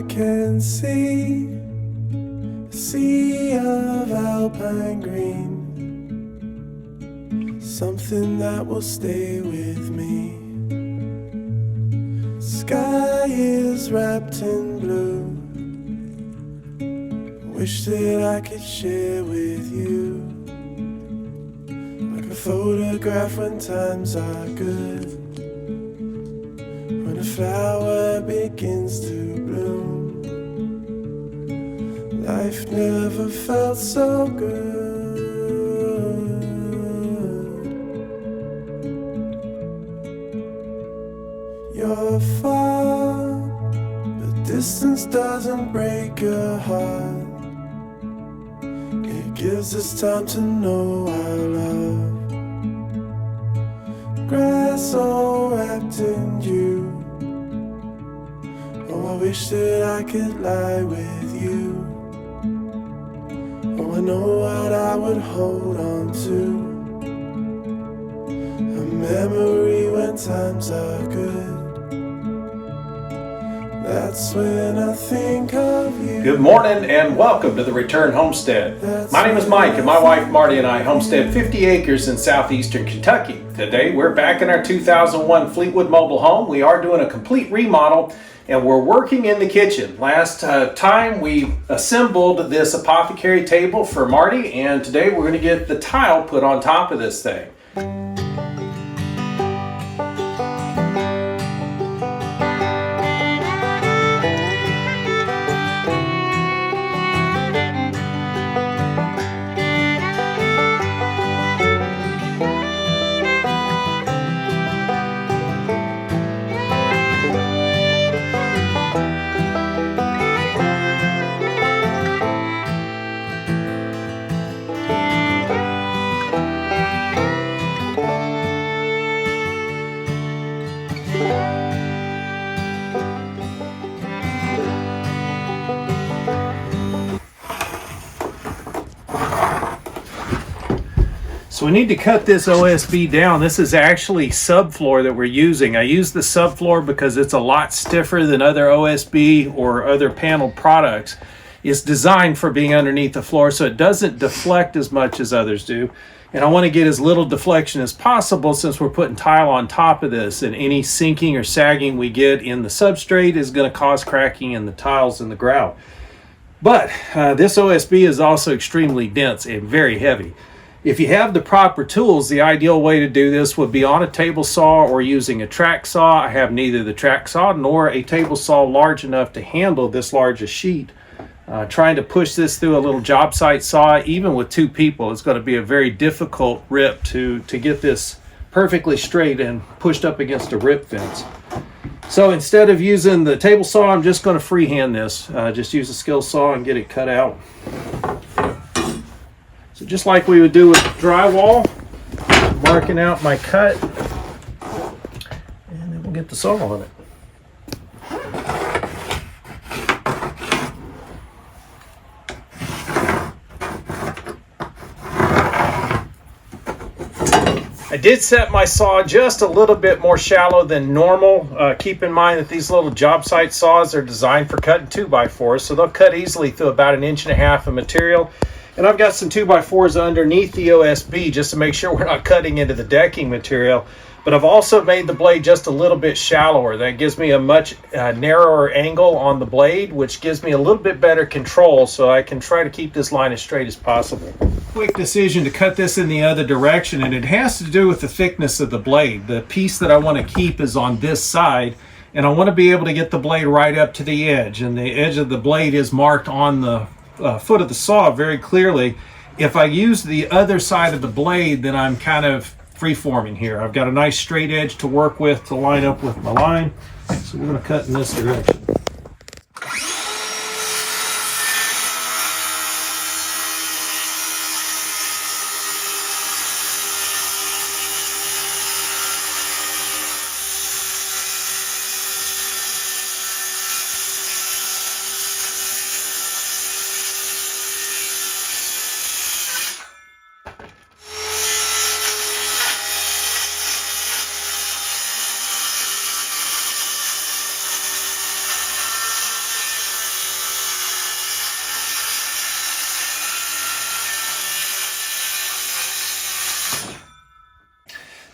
I can see a sea of alpine green, something that will stay with me. Sky is wrapped in blue, wish that I could share with you, like a photograph when times are good, when a flower begins to bloom. Life never felt so good. You're far, but distance doesn't break your heart. It gives us time to know our love. Grass all wrapped in you. Oh, I wish that I could lie with you. Oh, I know what I would hold on to. A memory when times are good. That's when I think of you. Good morning and welcome to the Return Homestead. My name is Mike and my wife Marty and I homestead 50 acres in southeastern Kentucky. Today we're back in our 2001 Fleetwood mobile home. We are doing a complete remodel and we're working in the kitchen. Last time we assembled this apothecary table for Marty, and today we're going to get the tile put on top of this thing. So we need to cut this OSB down. This is actually subfloor that we're using. I use the subfloor because it's a lot stiffer than other OSB or other panel products. It's designed for being underneath the floor so it doesn't deflect as much as others do. And I want to get as little deflection as possible since we're putting tile on top of this, and any sinking or sagging we get in the substrate is going to cause cracking in the tiles and the grout. But this OSB is also extremely dense and very heavy. If you have the proper tools, the ideal way to do this would be on a table saw or using a track saw. I have neither the track saw nor a table saw large enough to handle this large a sheet. Trying to push this through a little job site saw, even with two people, it's going to be a very difficult rip to get this perfectly straight and pushed up against a rip fence. So instead of using the table saw, I'm just going to freehand this. Just use a skill saw and get it cut out. So just like we would do with drywall, marking out my cut, and then we'll get the saw on it. I did set my saw just a little bit more shallow than normal. Keep in mind that these little job site saws are designed for cutting 2x4s, so they'll cut easily through about 1.5 inches of material. And I've got some 2x4s underneath the OSB just to make sure we're not cutting into the decking material. But I've also made the blade just a little bit shallower. That gives me a much narrower angle on the blade, which gives me a little bit better control so I can try to keep this line as straight as possible. Quick decision to cut this in the other direction, and it has to do with the thickness of the blade. The piece that I want to keep is on this side, and I want to be able to get the blade right up to the edge, and the edge of the blade is marked on the foot of the saw very clearly. If I use the other side of the blade, then I'm kind of free-forming here. I've got a nice straight edge to work with to line up with my line, so we're going to cut in this direction.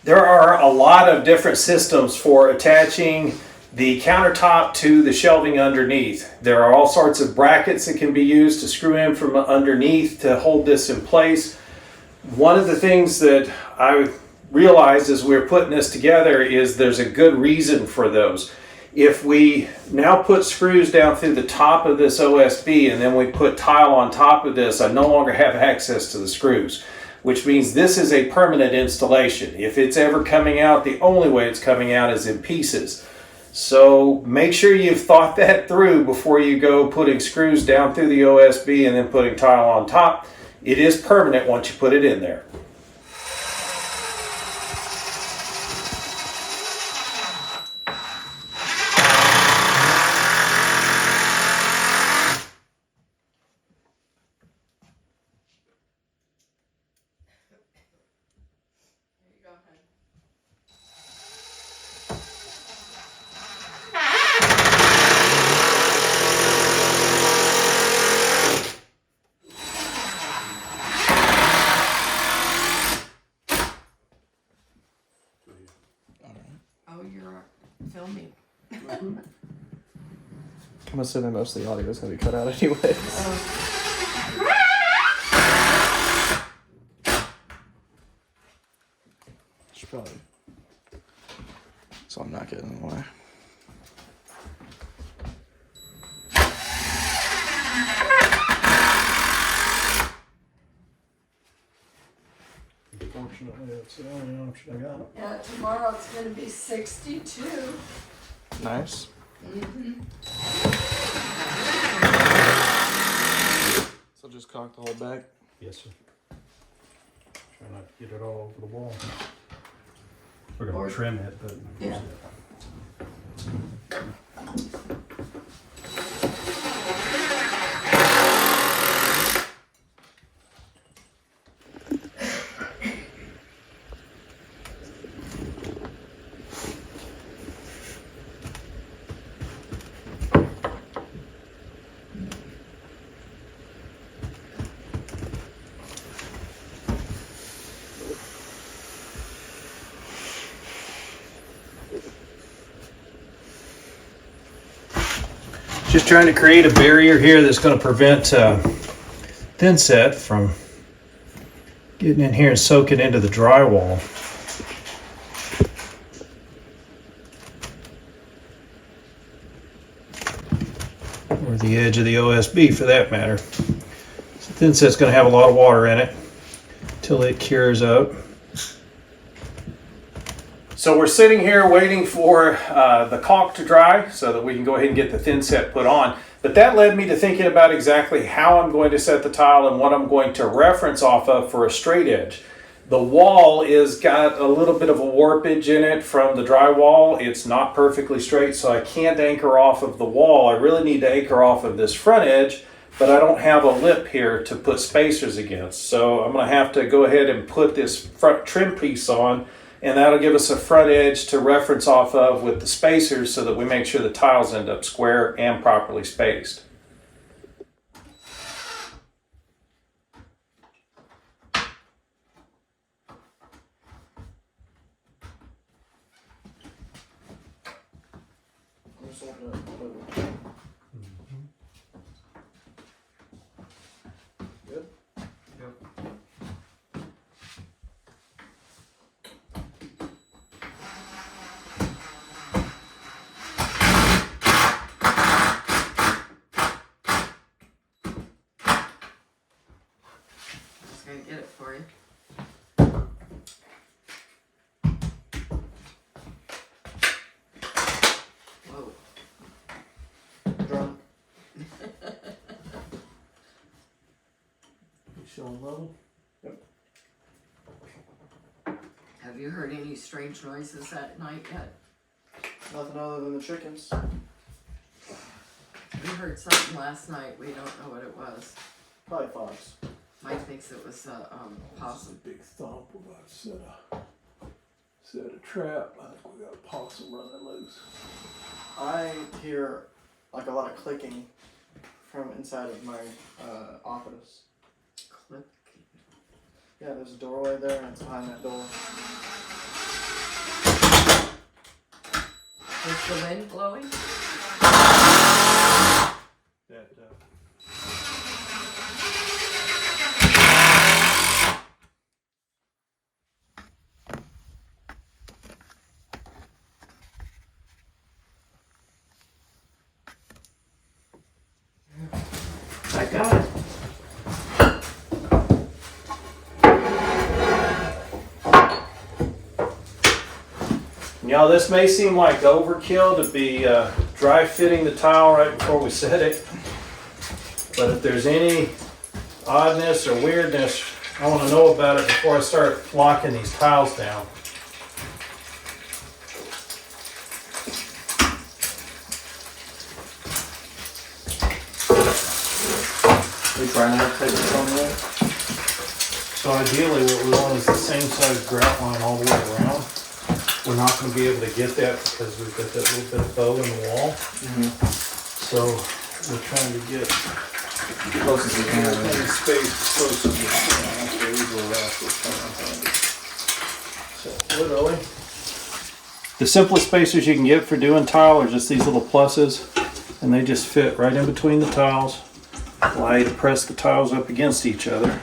There are a lot of different systems for attaching the countertop to the shelving underneath. There are all sorts of brackets that can be used to screw in from underneath to hold this in place. One of the things that I realized as we were putting this together is there's a good reason for those. If we now put screws down through the top of this OSB and then we put tile on top of this, I no longer have access to the screws, which means this is a permanent installation. If it's ever coming out, the only way it's coming out is in pieces. So make sure you've thought that through before you go putting screws down through the OSB and then putting tile on top. It is permanent once you put it in there. Oh, you're filming. I'm assuming most of the audio is going to be cut out anyway. Should probably. So I'm not getting in the way. Unfortunately, that's the only option I got. Yeah, tomorrow it's going to be 62. Nice. So just cock the whole back. Yes, sir. Try not to get it all over the wall. We're going Or- to trim it, but Yeah. just trying to create a barrier here that's going to prevent thin set from getting in here and soaking into the drywall. Or the edge of the OSB for that matter. So thin set's going to have a lot of water in it until it cures up. So we're sitting here waiting for the caulk to dry so that we can go ahead and get the thin set put on. But that led me to thinking about exactly how I'm going to set the tile and what I'm going to reference off of for a straight edge. The wall is got a little bit of a warpage in it from the drywall. It's not perfectly straight, so I can't anchor off of the wall. I really need to anchor off of this front edge, but I don't have a lip here to put spacers against. So I'm going to have to go ahead and put this front trim piece on, and that'll give us a front edge to reference off of with the spacers so that we make sure the tiles end up square and properly spaced. Good? Just going to get it for you. Whoa. Drunk. Showing level? Have you heard any strange noises at night yet? Nothing other than the chickens. We heard something last night. We don't know what it was. Probably fox. Mike thinks it was a possum. Big thump. We're about to set a trap. I think we got a possum running loose. I hear like a lot of clicking from inside of my office. Click. Yeah, there's a doorway there and it's behind that door. Is the wind blowing? I got it. Y'all, this may seem like overkill to be dry fitting the tile right before we set it, but if there's any oddness or weirdness, I want to know about it before I start locking these tiles down. We trying to take this on there? So ideally what we want is the same size grout line all the way around. We're not going to be able to get that because we've got that little bit of bow in the wall. So we're trying to get Close as we can. everything spaced as close as we can. Okay, we go around this time. So literally, the simplest spacers you can get for doing tile are just these little pluses, and they just fit right in between the tiles. Allow you to press the tiles up against each other,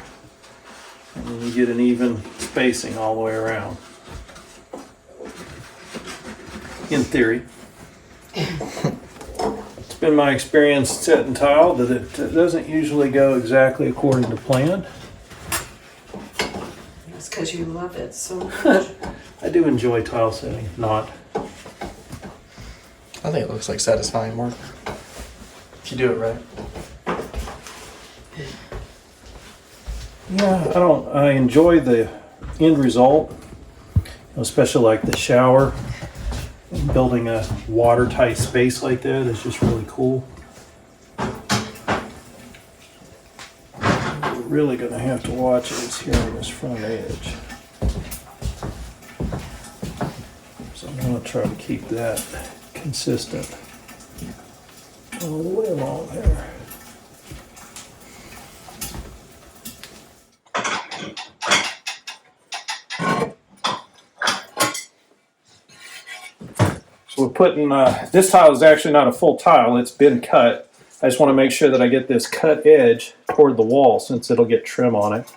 and then you get an even spacing all the way around. In theory. It's been my experience setting tile that it doesn't usually go exactly according to plan. It's because you love it so much. I do enjoy tile setting, not. I think it looks like satisfying work. If you do it right. Yeah, I enjoy the end result, especially like the shower. Building a watertight space like that is just really cool. What we're really going to have to watch is here on this front edge. So I'm going to try to keep that consistent all the way along there. So we're putting, this tile is actually not a full tile, it's been cut. I just want to make sure that I get this cut edge toward the wall since it'll get trim on it.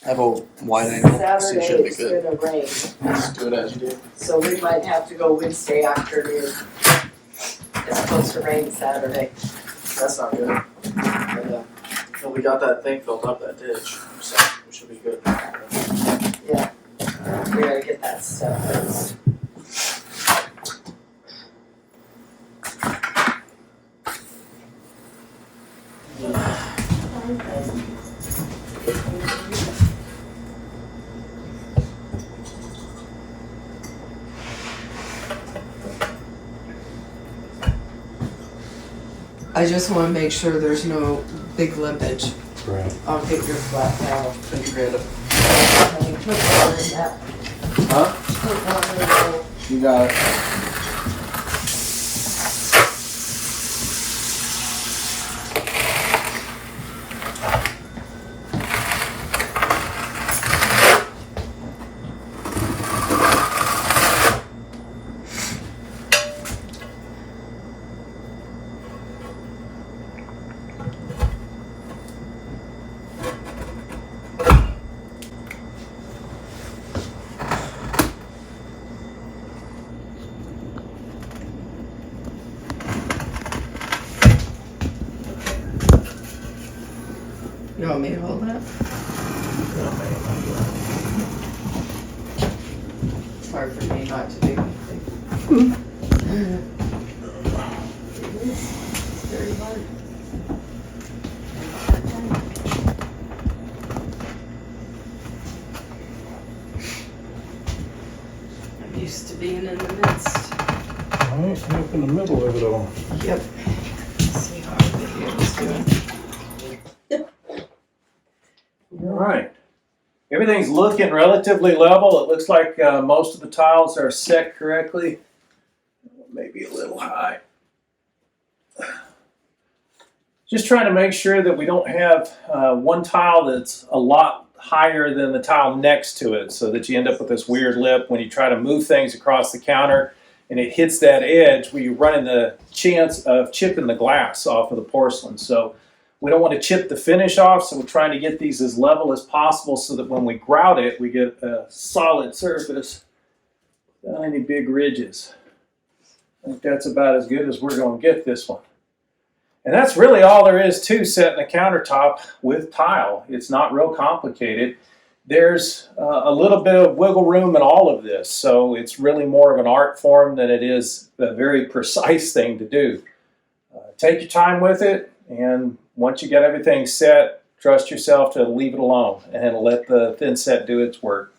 Have a wide angle. So it Saturday should be is good. gonna rain, Just do it as you do. so we might have to go Wednesday afternoon. It's supposed to rain Saturday. That's not good. But, well, we got that thing filled up, that ditch, so we should be good. Yeah, we gotta get that stuff fixed. I just want to make sure there's no big lippage. Right. I'll get your flat towel. Thank you, Brandon. And put water in that. Huh? Put water in that. You got it. You want me to hold that? It's hard for me not to do anything. It's very hard. I'm used to being in the midst. Right, up in the middle of it all. Yep. See how everybody is doing. All right. Everything's looking relatively level. It looks like most of the tiles are set correctly. Maybe a little high. Just trying to make sure that we don't have one tile that's a lot higher than the tile next to it, so that you end up with this weird lip when you try to move things across the counter and it hits that edge where you're running the chance of chipping the glass off of the porcelain. So we don't want to chip the finish off, so we're trying to get these as level as possible so that when we grout it, we get a solid surface without any big ridges. I think that's about as good as we're going to get this one. And that's really all there is to setting a countertop with tile. It's not real complicated. There's a little bit of wiggle room in all of this, so it's really more of an art form than it is a very precise thing to do. Take your time with it, and once you get everything set, trust yourself to leave it alone and let the thin set do its work.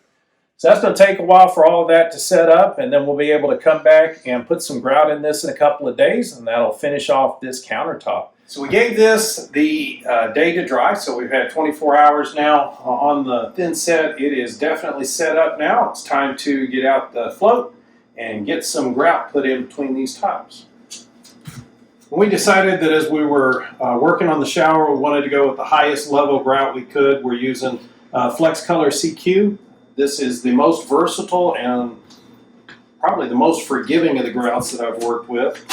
So that's going to take a while for all of that to set up, and then we'll be able to come back and put some grout in this in a couple of days, and that'll finish off this countertop. So we gave this the day to dry, so we've had 24 hours now on the thin set. It is definitely set up now. It's time to get out the float and get some grout put in between these tiles. We decided that as we were working on the shower, we wanted to go with the highest level grout we could. We're using Flexcolor CQ. This is the most versatile and probably the most forgiving of the grouts that I've worked with.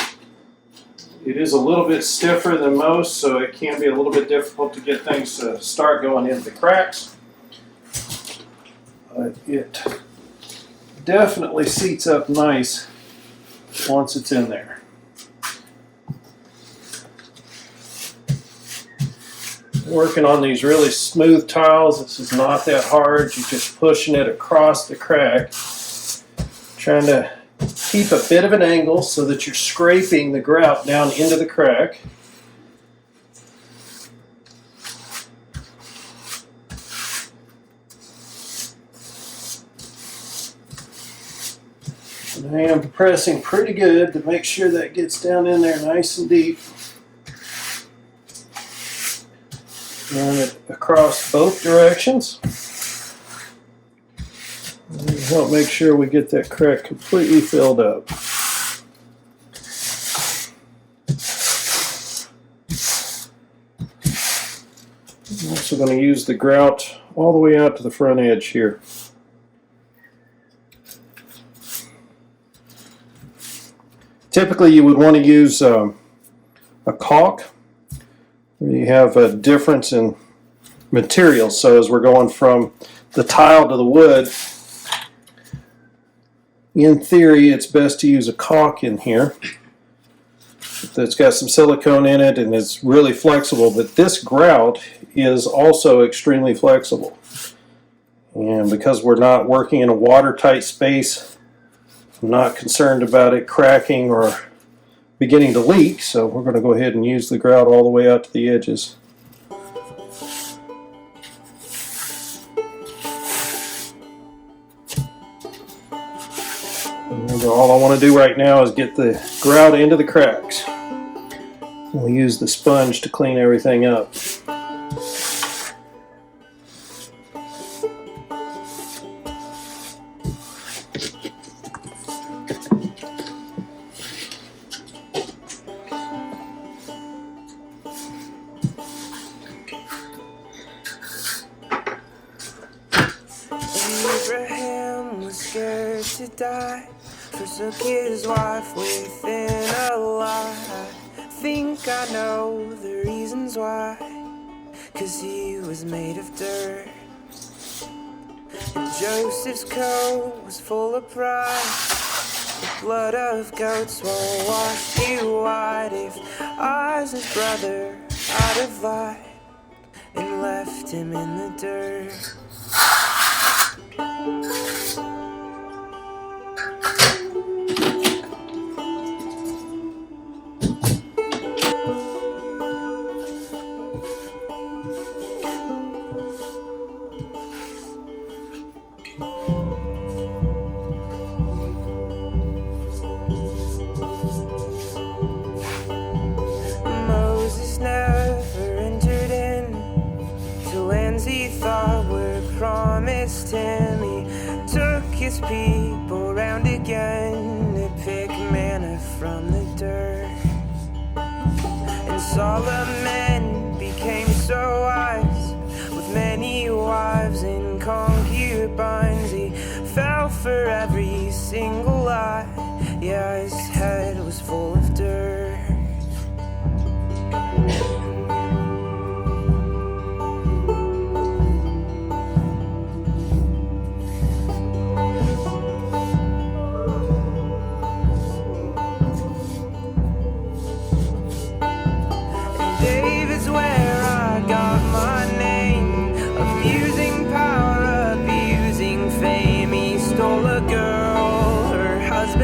It is a little bit stiffer than most, so it can be a little bit difficult to get things to start going into the cracks. But it definitely seats up nice once it's in there. Working on these really smooth tiles, this is not that hard. You're just pushing it across the crack, trying to keep a bit of an angle so that you're scraping the grout down into the crack. And I am pressing pretty good to make sure that gets down in there nice and deep. Run it across both directions. Help make sure we get that crack completely filled up. I'm also going to use the grout all the way out to the front edge here. Typically you would want to use a caulk where you have a difference in materials. So as we're going from the tile to the wood, in theory it's best to use a caulk in here that's got some silicone in it and it's really flexible, but this grout is also extremely flexible, and because we're not working in a watertight space, I'm not concerned about it cracking or beginning to leak, so we're going to go ahead and use the grout all the way out to the edges. Remember, all I want to do right now is get the grout into the cracks. We'll use the sponge to clean everything up. Abraham was scared to die, forsook his wife within a lie. Think I know the reasons why, 'cause he was made of dirt. And Joseph's coat was full of pride, the blood of goats won't wash you white. If I was his brother, I'd have lied and left him in the dirt. Moses never entered in to lands he thought were promised him. He took his people round again to pick manna from the dirt. And Solomon became so wise with many wives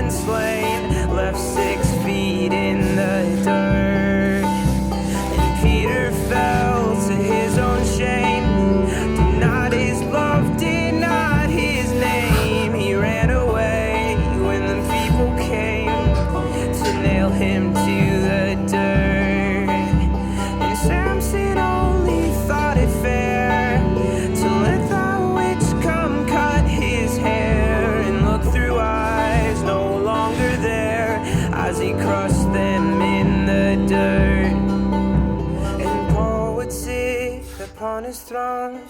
been slain, left 6 feet in the dirt. And Peter fell to his own shame, denied his love, denied his name. He ran away when the people came to nail him to the dirt. And Samson only thought it fair to let that witch come cut his hair and look through eyes no longer there as he crushed them in the dirt. And Paul would sit upon his throne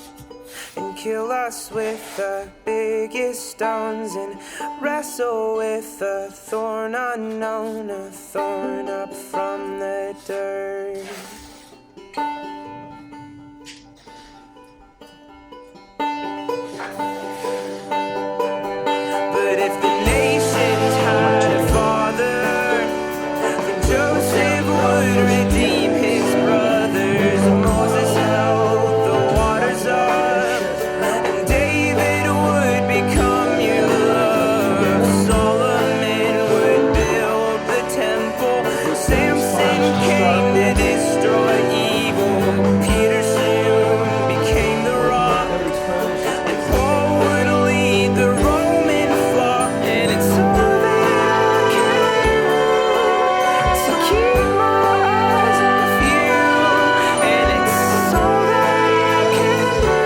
and kill us with the biggest stones and wrestle with a thorn unknown, a thorn up from the dirt. But if the nations had a father, then Joseph would redeem his brothers. Moses held the waters up, and David would become your love. Solomon would build the temple. Samson came to destroy evil. Peter soon became the rock, and Paul would lead the Roman flock. And it's all that I can do to keep my eyes off you. And it's all that I can do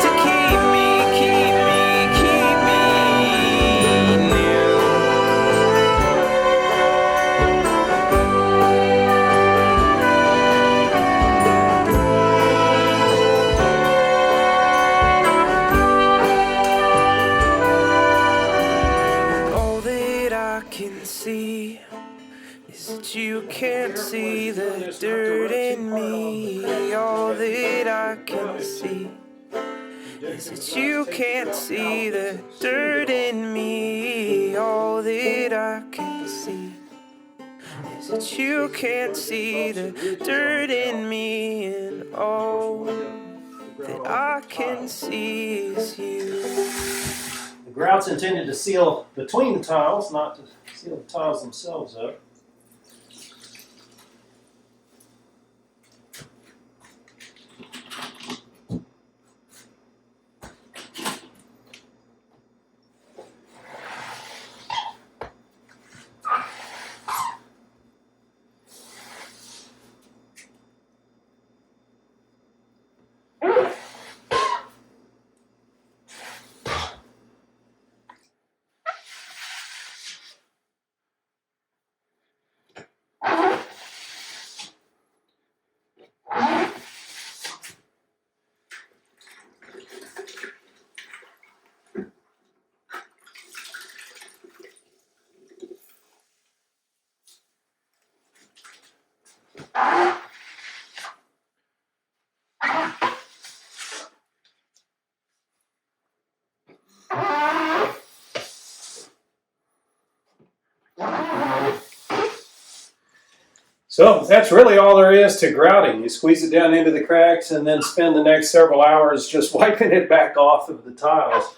to keep me near. All that I can see is that you can't see the dirt in me. All that I can see is that you can't see the dirt in me. All that I can see is that you can't see the dirt in me. And all that I can see is you. The grout's intended to seal between the tiles, not to seal the tiles themselves up. So that's really all there is to grouting. You squeeze it down into the cracks and then spend the next several hours just wiping it back off of the tiles.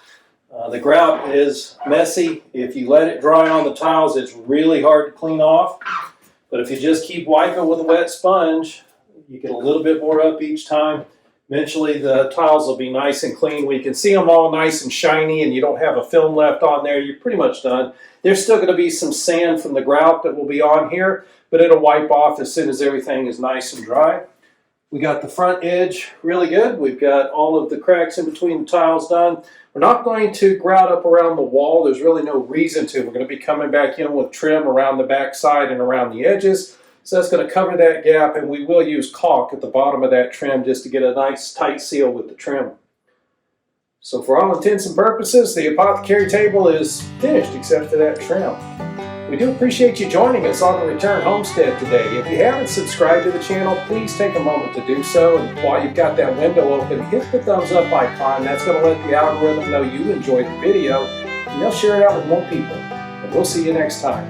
The grout is messy. If you let it dry on the tiles, it's really hard to clean off. But if you just keep wiping with a wet sponge, you get a little bit more up each time. Eventually the tiles will be nice and clean. We can see them all nice and shiny and you don't have a film left on there. You're pretty much done. There's still going to be some sand from the grout that will be on here, but it'll wipe off as soon as everything is nice and dry. We got the front edge really good. We've got all of the cracks in between the tiles done. We're not going to grout up around the wall. There's really no reason to. We're going to be coming back in with trim around the back side and around the edges. So that's going to cover that gap, and we will use caulk at the bottom of that trim just to get a nice tight seal with the trim. So for all intents and purposes, the apothecary table is finished except for that trim. We do appreciate you joining us on the Return Homestead today. If you haven't subscribed to the channel, please take a moment to do so. And while you've got that window open, hit the thumbs up icon. That's going to let the algorithm know you enjoyed the video, and they'll share it out with more people. And we'll see you next time.